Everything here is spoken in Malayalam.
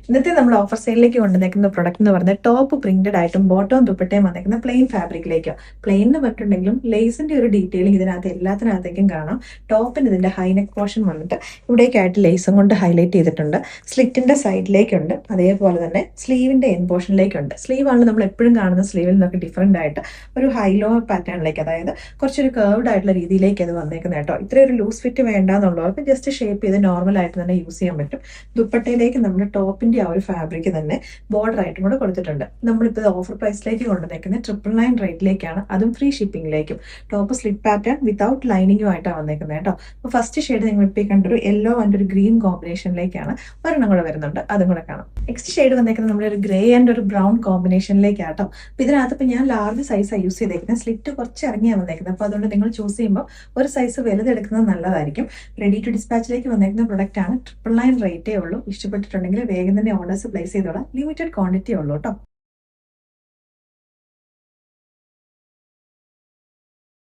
ഇന്നത്തെ നമ്മൾ ഓഫർ സെയിലിലേക്ക് കൊണ്ടുവന്നേക്കുന്ന പ്രൊഡക്റ്റ് എന്ന് പറഞ്ഞാൽ ടോപ്പ് പ്രിന്റഡ് ആയിട്ടും ബോട്ടവും ദുപ്പട്ടയും വന്നേക്കുന്ന പ്ലെയിൻ ഫാബ്രിക്കിലേക്കോ. പ്ലെയിൻ എന്ന് പറഞ്ഞിട്ടുണ്ടെങ്കിലും ലേസിന്റെ ഒരു ഡീറ്റെയിലിംഗ് ഇതിനകത്ത് എല്ലാത്തിനകത്തേക്കും കാണാം. ടോപ്പിന് ഇതിന്റെ ഹൈനെക്ക് പോർഷൻ വന്നിട്ട് ഇവിടേക്കായിട്ട് ലേസും കൊണ്ട് ഹൈലൈറ്റ് ചെയ്തിട്ടുണ്ട്. സ്ലിറ്റിന്റെ സൈഡിലേക്കുണ്ട്, അതേപോലെ തന്നെ സ്ലീവിന്റെ എൻ പോർഷനിലേക്കുണ്ട്. സ്ലീവ് ആണ് നമ്മൾ എപ്പോഴും കാണുന്ന സ്ലീവിൽ നിന്നൊക്കെ ഡിഫറെന്റ് ആയിട്ട് ഒരു ഹൈലോ പാറ്റേണിലേക്ക്, അതായത് കുറച്ചൊരു കേർവ്ഡ് ആയിട്ടുള്ള രീതിയിലേക്ക് അത് വന്നേക്കുന്നത് കേട്ടോ. ഇത്രയും ഒരു ലൂസ് ഫിറ്റ് വേണ്ടാന്നുള്ളവർക്ക് ജസ്റ്റ് ഷേപ്പ് ചെയ്ത് നോർമൽ ആയിട്ട് തന്നെ യൂസ് ചെയ്യാൻ പറ്റും. ദുപ്പട്ടയിലേക്ക് നമ്മുടെ ടോപ്പിന്റെ ആ ഒരു ഫാബ്രിക് തന്നെ ബോർഡർ ആയിട്ടും കൂടെ കൊടുത്തിട്ടുണ്ട്. നമ്മളിപ്പോൾ ഓഫർ പ്രൈസിലേക്ക് കൊണ്ടുവന്നേക്കുന്നത് 999 റേറ്റിലേക്കാണ്, അതും ഫ്രീ ഷിപ്പിംഗിലേക്കും. ടോപ്പ് സ്ലിറ്റ് പാറ്റേൺ വിതൗട്ട് ലൈനിങ്ങും ആയിട്ടാണ് വന്നേക്കുന്നത് കേട്ടോ. അപ്പോൾ ഫസ്റ്റ് ഷെയ്ഡ് നിങ്ങൾ ഇപ്പോൾ കണ്ടൊരു യെല്ലോ ആൻഡ് ഒരു ഗ്രീൻ കോമ്പിനേഷനിലേക്കാണ് ഒരെണ്ണം കൂടെ വരുന്നുണ്ട്, അതും കൂടെ കാണാം. നെക്സ്റ്റ് ഷെയ്ഡ് വന്നേക്കുന്നത് നമ്മുടെ ഒരു ഗ്രേ ആൻഡ് ഒരു ബ്രൗൺ കോമ്പിനേഷനിലേക്കാട്ടോ. അപ്പോൾ ഇതിനകത്ത് ഇപ്പോൾ ഞാൻ ലാർജ് സൈസാണ് യൂസ് ചെയ്തേക്കുന്നത്. സ്ലിറ്റ് കുറച്ച് ഇറങ്ങിയാണ് വന്നേക്കുന്നത്. അപ്പോൾ അതുകൊണ്ട് നിങ്ങൾ ചൂസ് ചെയ്യുമ്പോൾ ഒരു സൈസ് വലുതെടുക്കുന്നത് നല്ലതായിരിക്കും. റെഡി ടു ഡിസ്പാച്ചിലേക്ക് വന്നേക്കുന്ന പ്രൊഡക്റ്റ് ആണ്. 999 റേറ്റേ ഉള്ളൂ. ഇഷ്ടപ്പെട്ടിട്ടുണ്ടെങ്കിൽ വേഗം തന്നെ ഓർഡേഴ്സ് പ്ലേസ് ചെയ്തോളാം. ലിമിറ്റഡ് ക്വാണ്ടിറ്റി ഉള്ളൂ കേട്ടോ.